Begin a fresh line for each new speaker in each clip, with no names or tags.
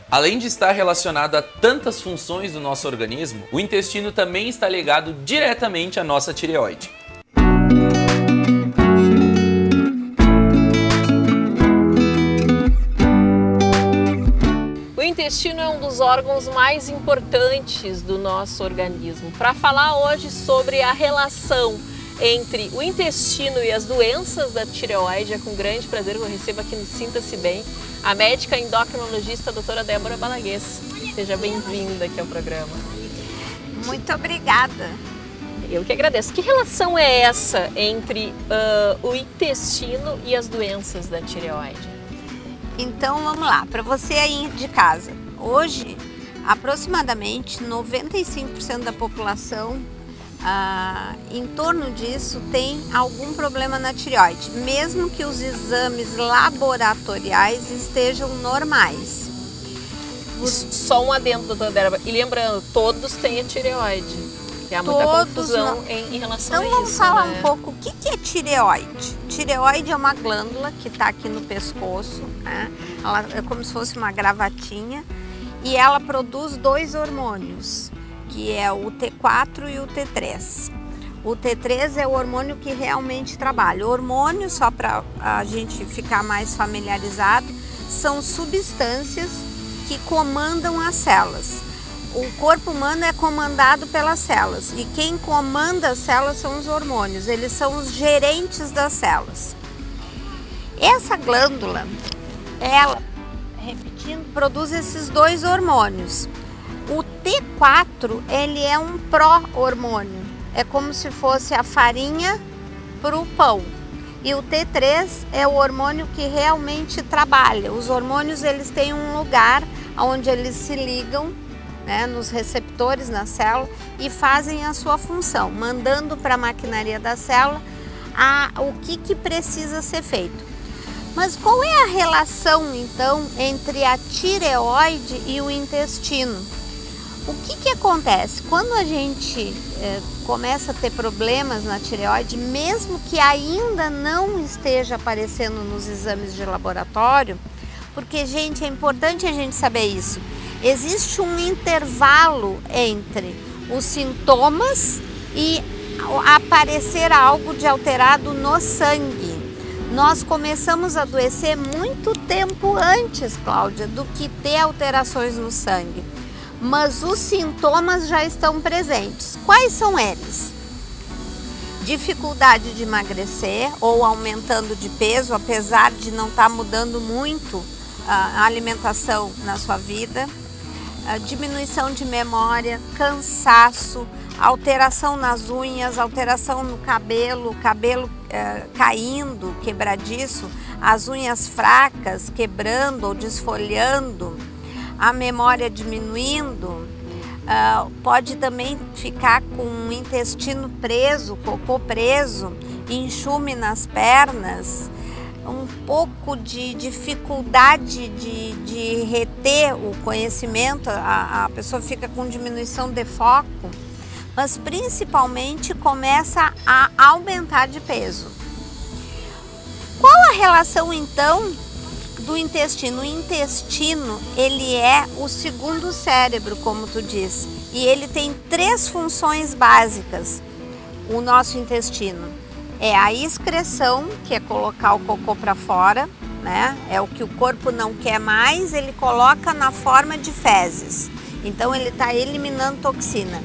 Além de estar relacionado a tantas funções do nosso organismo, o intestino também está ligado diretamente à nossa tireoide.
O intestino é um dos órgãos mais importantes do nosso organismo. Para falar hoje sobre a relação entre o intestino e as doenças da tireoide, é com grande prazer que eu recebo aqui no Sinta-se Bem a médica endocrinologista a doutora Débora Balaguês. Seja bem-vinda aqui ao programa.
Muito obrigada.
Eu que agradeço. Que relação é essa entre o intestino e as doenças da tireoide?
Então vamos lá, para você aí de casa. Hoje, aproximadamente 95% da população, em torno disso, tem algum problema na tireoide, mesmo que os exames laboratoriais estejam normais.
Só um adendo, doutora Débora. E lembrando, todos têm a tireoide. E há muita confusão em relação a isso.
Então vamos falar um pouco o que é tireoide. Tireoide é uma glândula que está aqui no pescoço, né? Ela é como se fosse uma gravatinha e ela produz dois hormônios, que é o T4 e o T3. O T3 é o hormônio que realmente trabalha. O hormônio, só para a gente ficar mais familiarizado, são substâncias que comandam as células. O corpo humano é comandado pelas células e quem comanda as células são os hormônios, eles são os gerentes das células. Essa glândula, ela, repetindo, produz esses dois hormônios. O T4, ele é um pró-hormônio, é como se fosse a farinha para o pão. E o T3 é o hormônio que realmente trabalha. Os hormônios, eles têm um lugar onde eles se ligam, né, nos receptores na célula e fazem a sua função, mandando para a maquinaria da célula o que precisa ser feito. Mas qual é a relação então entre a tireoide e o intestino? O que acontece? Quando a gente começa a ter problemas na tireoide, mesmo que ainda não esteja aparecendo nos exames de laboratório, porque, gente, é importante a gente saber isso. Existe um intervalo entre os sintomas e aparecer algo de alterado no sangue. Nós começamos a adoecer muito tempo antes, Cláudia, do que ter alterações no sangue. Mas os sintomas já estão presentes. Quais são eles? Dificuldade de emagrecer ou aumentando de peso, apesar de não estar mudando muito a alimentação na sua vida. Diminuição de memória, cansaço, alteração nas unhas, alteração no cabelo, caindo, quebradiço, as unhas fracas, quebrando ou desfolhando, a memória diminuindo, pode também ficar com o intestino preso, cocô preso, enxume nas pernas, um pouco de dificuldade de reter o conhecimento, a pessoa fica com diminuição de foco, mas principalmente começa a aumentar de peso. Qual a relação então do intestino? O intestino, ele é o segundo cérebro, como tu disse, e ele tem três funções básicas, o nosso intestino. É a excreção, que é colocar o cocô para fora, né? É o que o corpo não quer mais, ele coloca na forma de fezes. Então ele está eliminando toxina.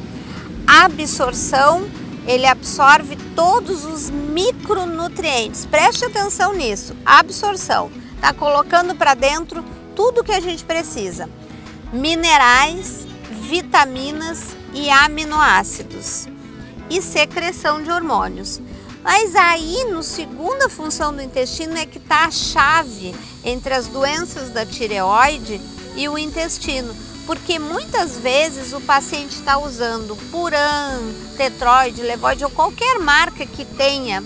A absorção, ele absorve todos os micronutrientes. Preste atenção nisso. A absorção está colocando para dentro tudo que a gente precisa. Minerais, vitaminas e aminoácidos. E secreção de hormônios. Mas aí, no segunda função do intestino é que está a chave entre as doenças da tireoide e o intestino. Porque muitas vezes o paciente está usando Puran, Tetroide, Levoide ou qualquer marca que tenha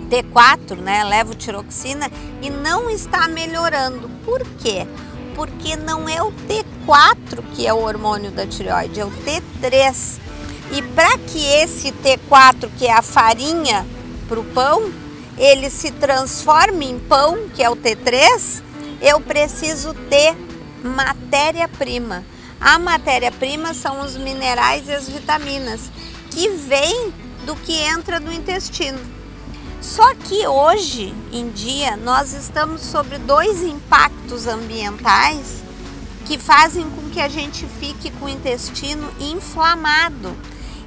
T4, né, levotiroxina, e não está melhorando. Por quê? Porque não é o T4 que é o hormônio da tireoide, é o T3. E para que esse T4, que é a farinha para o pão, ele se transforme em pão, que é o T3, eu preciso ter matéria-prima. A matéria-prima são os minerais e as vitaminas que vêm do que entra no intestino. Só que hoje em dia nós estamos sobre 2 impactos ambientais que fazem com que a gente fique com o intestino inflamado.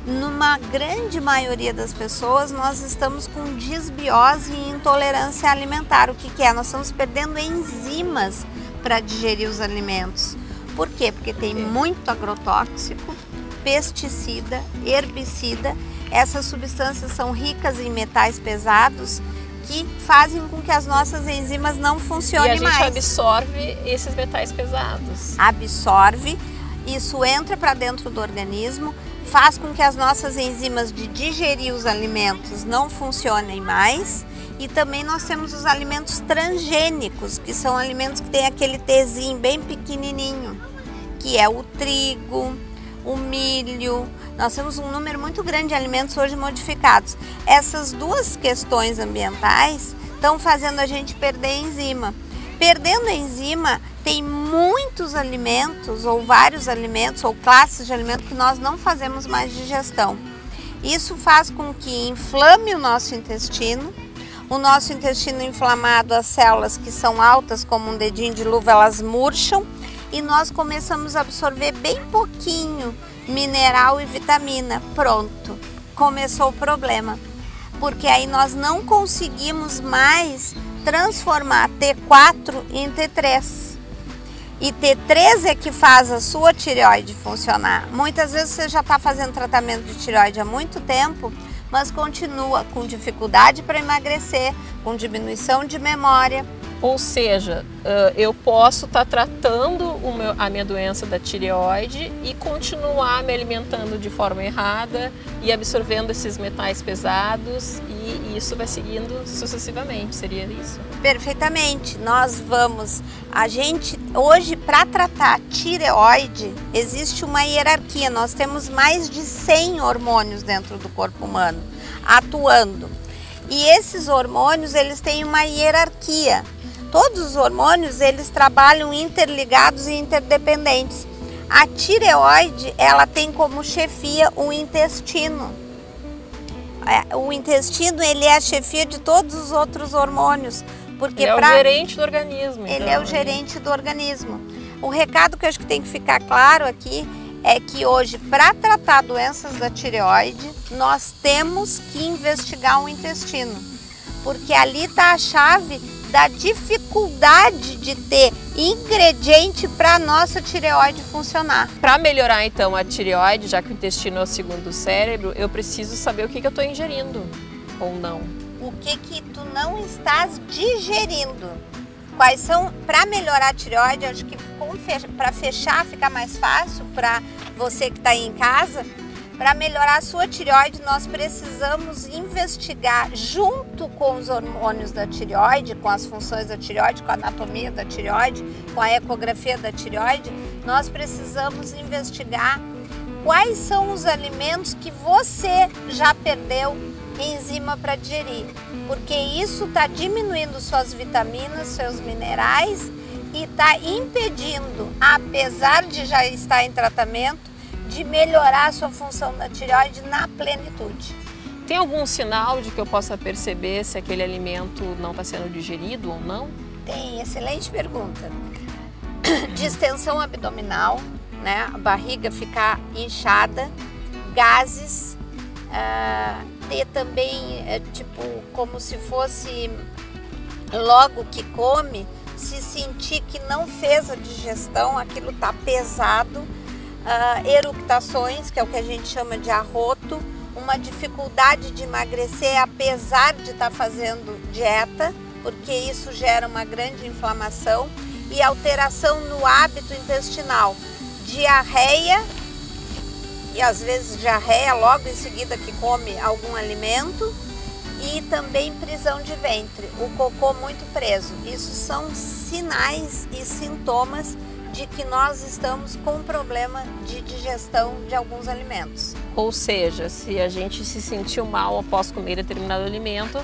Numa grande maioria das pessoas nós estamos com disbiose e intolerância alimentar. O que é? Nós estamos perdendo enzimas para digerir os alimentos. Por quê? Porque tem muito agrotóxico, pesticida, herbicida. Essas substâncias são ricas em metais pesados que fazem com que as nossas enzimas não funcionem mais.
E a gente absorve esses metais pesados.
Absorve, isso entra para dentro do organismo, faz com que as nossas enzimas de digerir os alimentos não funcionem mais. E também nós temos os alimentos transgênicos, que são alimentos que têm aquele Tzinho bem pequenininho, que é o trigo, o milho. Nós temos um número muito grande de alimentos hoje modificados. Essas 2 questões ambientais estão fazendo a gente perder enzima. Perdendo a enzima, tem muitos alimentos, ou vários alimentos, ou classes de alimentos que nós não fazemos mais digestão. Isso faz com que inflame o nosso intestino. O nosso intestino inflamado, as células que são altas como um dedinho de luva, elas murcham e nós começamos a absorver bem pouquinho mineral e vitamina. Pronto, começou o problema. Porque aí nós não conseguimos mais transformar T4 em T3. E T3 é que faz a sua tireoide funcionar. Muitas vezes você já está fazendo tratamento de tireoide há muito tempo, mas continua com dificuldade para emagrecer, com diminuição de memória.
Ou seja, eu posso estar tratando a minha doença da tireoide e continuar me alimentando de forma errada e absorvendo esses metais pesados, e isso vai seguindo sucessivamente, seria isso?
Perfeitamente. Hoje, para tratar tireoide, existe uma hierarquia. Nós temos mais de 100 hormônios dentro do corpo humano atuando. E esses hormônios, eles têm uma hierarquia. Todos os hormônios, eles trabalham interligados e interdependentes. A tireoide, ela tem como chefia o intestino. O intestino, ele é a chefia de todos os outros hormônios. Porque
ele é o gerente do organismo.
Ele é o gerente do organismo. O recado que eu acho que tem que ficar claro aqui é que hoje, para tratar doenças da tireoide, nós temos que investigar o intestino. Porque ali está a chave da dificuldade de ter ingrediente para a nossa tireoide funcionar.
Para melhorar então a tireoide, já que o intestino é o segundo cérebro, eu preciso saber o que eu estou ingerindo ou não.
O que tu não estás digerindo. Quais são, para melhorar a tireoide, acho que para fechar ficar mais fácil para você que está aí em casa. Para melhorar a sua tireoide, nós precisamos investigar junto com os hormônios da tireoide, com as funções da tireoide, com a anatomia da tireoide, com a ecografia da tireoide, nós precisamos investigar quais são os alimentos que você já perdeu enzima para digerir, porque isso está diminuindo suas vitaminas, seus minerais e está impedindo, apesar de já estar em tratamento, de melhorar a sua função da tireoide na plenitude.
Tem algum sinal de que eu possa perceber se aquele alimento não está sendo digerido ou não?
Tem, excelente pergunta. Distensão abdominal, né? A barriga ficar inchada, gases, ter também, tipo, como se fosse logo que come, se sentir que não fez a digestão, aquilo está pesado. Eructações, que é o que a gente chama de arroto, uma dificuldade de emagrecer apesar de estar fazendo dieta, porque isso gera uma grande inflamação, e alteração no hábito intestinal, diarreia, e às vezes diarreia logo em seguida que come algum alimento, e também prisão de ventre, o cocô muito preso. Isso são sinais e sintomas de que nós estamos com problema de digestão de alguns alimentos.
Ou seja, se a gente se sentiu mal após comer determinado alimento,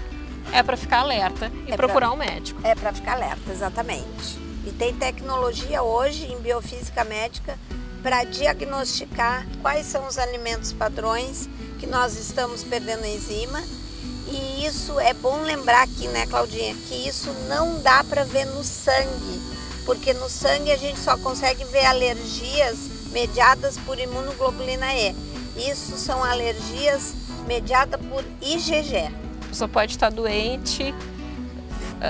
é para ficar alerta e procurar um médico.
É para ficar alerta, exatamente. E tem tecnologia hoje em biofísica médica para diagnosticar quais são os alimentos padrões que nós estamos perdendo enzima. E isso é bom lembrar aqui, né, Claudinha, que isso não dá para ver no sangue, porque no sangue a gente só consegue ver alergias mediadas por imunoglobulina E. Isso são alergias mediadas por IgG.
A pessoa pode estar doente,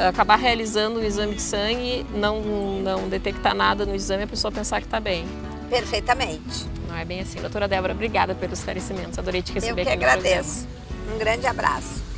acabar realizando o exame de sangue, não detectar nada no exame e a pessoa pensar que está bem.
Perfeitamente.
Não é bem assim. Doutora Débora, obrigada pelos esclarecimentos. Adorei te receber aqui.
Eu que agradeço. Um grande abraço.